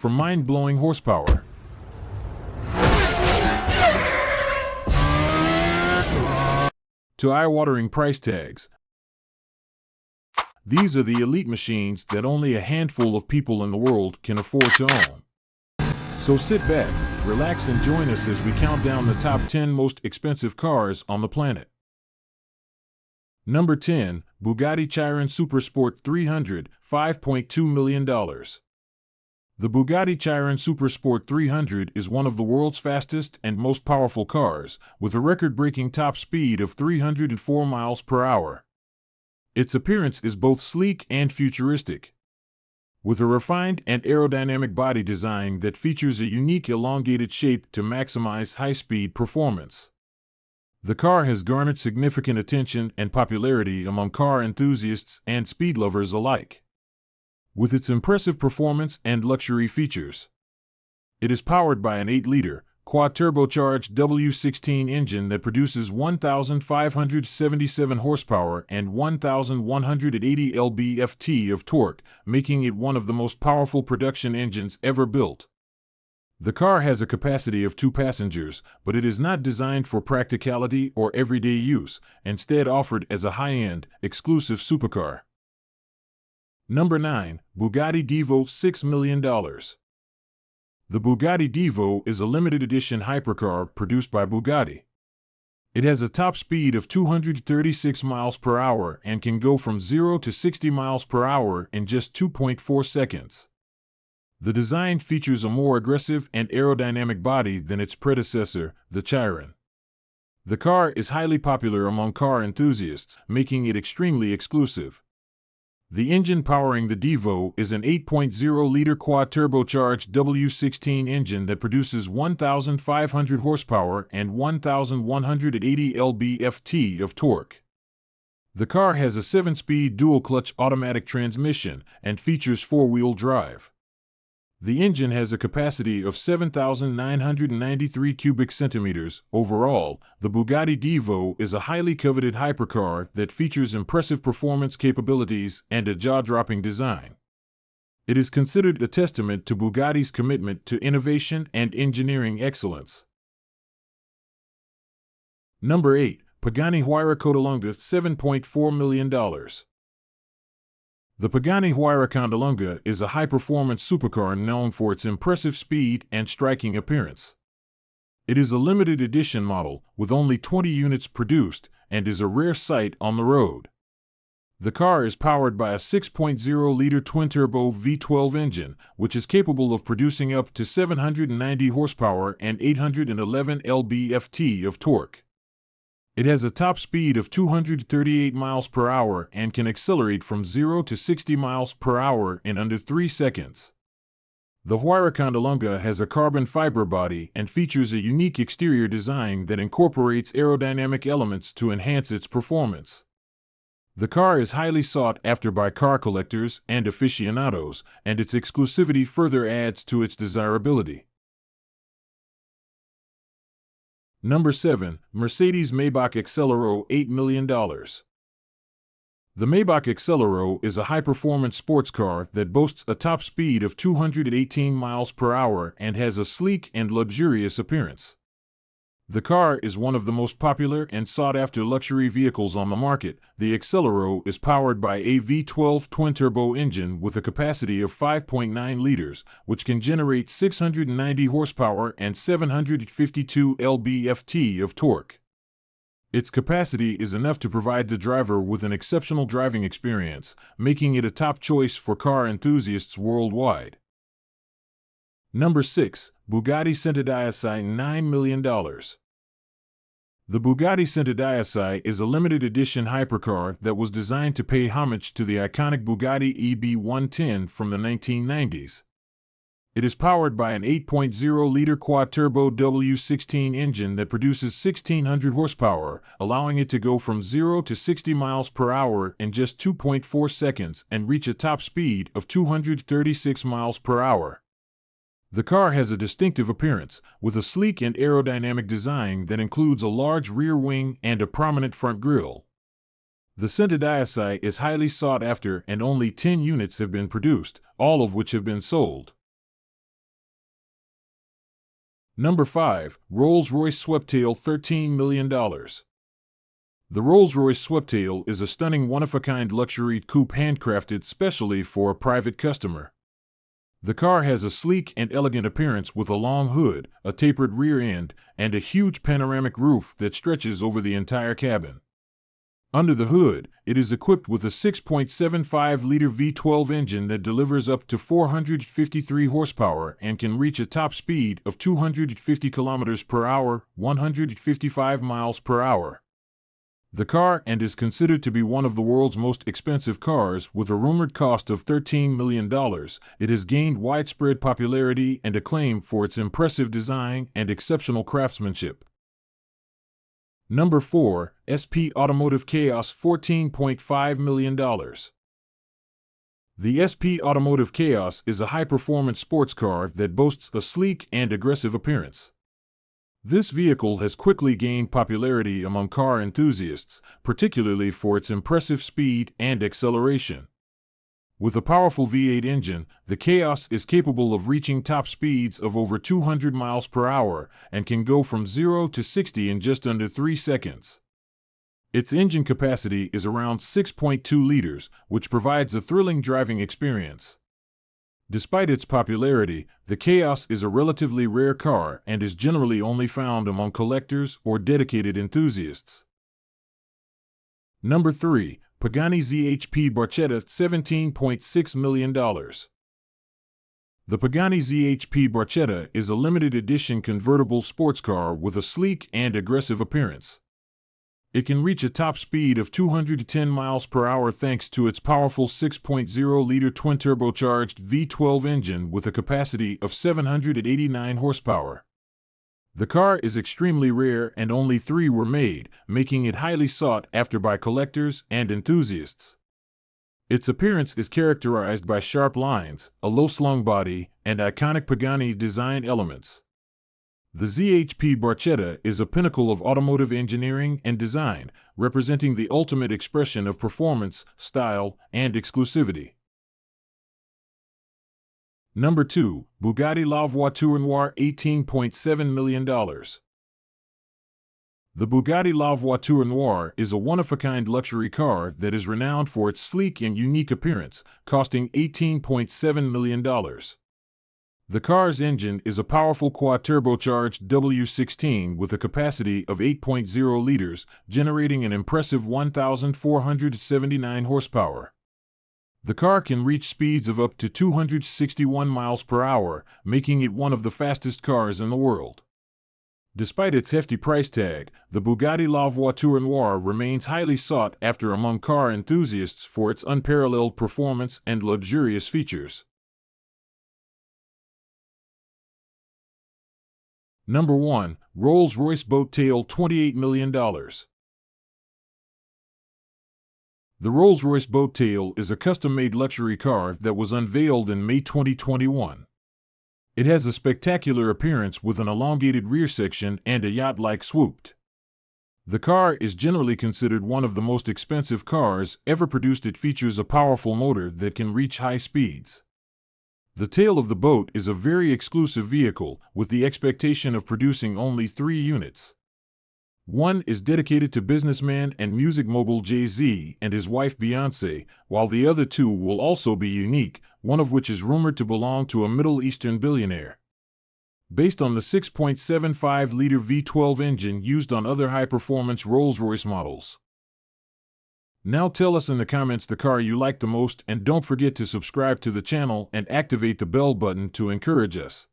from mind-blowing horsepower to eye-watering price tags. These are the elite machines that only a handful of people in the world can afford to own. So sit back, relax, and join us as we count down the top 10 most expensive cars on the planet. Number 10, Bugatti Chiron Supersport 300, $5.2 million. The Bugatti Chiron Supersport 300 is one of the world's fastest and most powerful cars, with a record-breaking top speed of 304 miles per hour. Its appearance is both sleek and futuristic, with a refined and aerodynamic body design that features a unique elongated shape to maximize high-speed performance. The car has garnered significant attention and popularity among car enthusiasts and speed lovers alike, with its impressive performance and luxury features. It is powered by an 8-liter, quad-turbocharged W16 engine that produces 1,577 horsepower and 1,180 lb-ft of torque, making it one of the most powerful production engines ever built. The car has a capacity of 2 passengers, but it is not designed for practicality or everyday use, instead offered as a high-end, exclusive supercar. Number 9, Bugatti Divo $6 million. The Bugatti Divo is a limited edition hypercar produced by Bugatti. It has a top speed of 236 miles per hour and can go from 0 to 60 miles per hour in just 2.4 seconds. The design features a more aggressive and aerodynamic body than its predecessor, the Chiron. The car is highly popular among car enthusiasts, making it extremely exclusive. The engine powering the Divo is an 8.0-liter quad-turbocharged W16 engine that produces 1,500 horsepower and 1,180 lb-ft of torque. The car has a 7-speed dual-clutch automatic transmission and features 4-wheel drive. The engine has a capacity of 7,993 cubic centimeters. Overall, the Bugatti Divo is a highly coveted hypercar that features impressive performance capabilities and a jaw-dropping design. It is considered a testament to Bugatti's commitment to innovation and engineering excellence. Number 8, Pagani Huayra Codalunga $7.4 million. The Pagani Huayra Codalunga is a high-performance supercar known for its impressive speed and striking appearance. It is a limited edition model, with only 20 units produced, and is a rare sight on the road. The car is powered by a 6.0-liter twin-turbo V12 engine, which is capable of producing up to 790 horsepower and 811 lb-ft of torque. It has a top speed of 238 miles per hour and can accelerate from 0 to 60 miles per hour in under 3 seconds. The Huayra Codalunga has a carbon fiber body and features a unique exterior design that incorporates aerodynamic elements to enhance its performance. The car is highly sought after by car collectors and aficionados, and its exclusivity further adds to its desirability. Number 7, Mercedes-Maybach Excelero $8 million. The Maybach Excelero is a high-performance sports car that boasts a top speed of 218 miles per hour and has a sleek and luxurious appearance. The car is one of the most popular and sought-after luxury vehicles on the market. The Excelero is powered by a V12 twin-turbo engine with a capacity of 5.9 liters, which can generate 690 horsepower and 752 lb-ft of torque. Its capacity is enough to provide the driver with an exceptional driving experience, making it a top choice for car enthusiasts worldwide. Number 6, Bugatti Centodieci $9 million. The Bugatti Centodieci is a limited edition hypercar that was designed to pay homage to the iconic Bugatti EB110 from the 1990s. It is powered by an 8.0-liter quad-turbo W16 engine that produces 1,600 horsepower, allowing it to go from 0 to 60 miles per hour in just 2.4 seconds and reach a top speed of 236 miles per hour. The car has a distinctive appearance, with a sleek and aerodynamic design that includes a large rear wing and a prominent front grille. The Centodieci is highly sought after and only 10 units have been produced, all of which have been sold. Number 5. Rolls-Royce Sweptail $13 million. The Rolls-Royce Sweptail is a stunning one-of-a-kind luxury coupe handcrafted specially for a private customer. The car has a sleek and elegant appearance with a long hood, a tapered rear end, and a huge panoramic roof that stretches over the entire cabin. Under the hood, it is equipped with a 6.75-liter V12 engine that delivers up to 453 horsepower and can reach a top speed of 250 km per hour, 155 miles per hour. The car is considered to be one of the world's most expensive cars with a rumored cost of $13 million. It has gained widespread popularity and acclaim for its impressive design and exceptional craftsmanship. Number 4. SP Automotive Chaos $14.5 million. The SP Automotive Chaos is a high-performance sports car that boasts a sleek and aggressive appearance. This vehicle has quickly gained popularity among car enthusiasts, particularly for its impressive speed and acceleration. With a powerful V8 engine, the Chaos is capable of reaching top speeds of over 200 miles per hour and can go from 0 to 60 in just under 3 seconds. Its engine capacity is around 6.2 liters, which provides a thrilling driving experience. Despite its popularity, the Chaos is a relatively rare car and is generally only found among collectors or dedicated enthusiasts. Number 3. Pagani ZHP Barchetta $17.6 million. The Pagani ZHP Barchetta is a limited edition convertible sports car with a sleek and aggressive appearance. It can reach a top speed of 210 miles per hour thanks to its powerful 6.0-liter twin-turbocharged V12 engine with a capacity of 789 horsepower. The car is extremely rare and only 3 were made, making it highly sought after by collectors and enthusiasts. Its appearance is characterized by sharp lines, a low-slung body, and iconic Pagani design elements. The ZHP Barchetta is a pinnacle of automotive engineering and design, representing the ultimate expression of performance, style, and exclusivity. Number 2. Bugatti La Voiture Noire $18.7 million. The Bugatti La Voiture Noire is a one-of-a-kind luxury car that is renowned for its sleek and unique appearance, costing $18.7 million. The car's engine is a powerful quad-turbocharged W16 with a capacity of 8.0 liters, generating an impressive 1,479 horsepower. The car can reach speeds of up to 261 miles per hour, making it one of the fastest cars in the world. Despite its hefty price tag, the Bugatti La Voiture Noire remains highly sought after among car enthusiasts for its unparalleled performance and luxurious features. Number 1. Rolls-Royce Boat Tail $28 million. The Rolls-Royce Boat Tail is a custom-made luxury car that was unveiled in May 2021. It has a spectacular appearance with an elongated rear section and a yacht-like swoop. The car is generally considered one of the most expensive cars ever produced. It features a powerful motor that can reach high speeds. The tail of the boat is a very exclusive vehicle, with the expectation of producing only 3 units. One is dedicated to businessman and music mogul Jay-Z and his wife Beyoncé, while the other 2 will also be unique, one of which is rumored to belong to a Middle Eastern billionaire. Based on the 6.75-liter V12 engine used on other high-performance Rolls-Royce models. Now tell us in the comments the car you like the most, and don't forget to subscribe to the channel and activate the bell button to encourage us.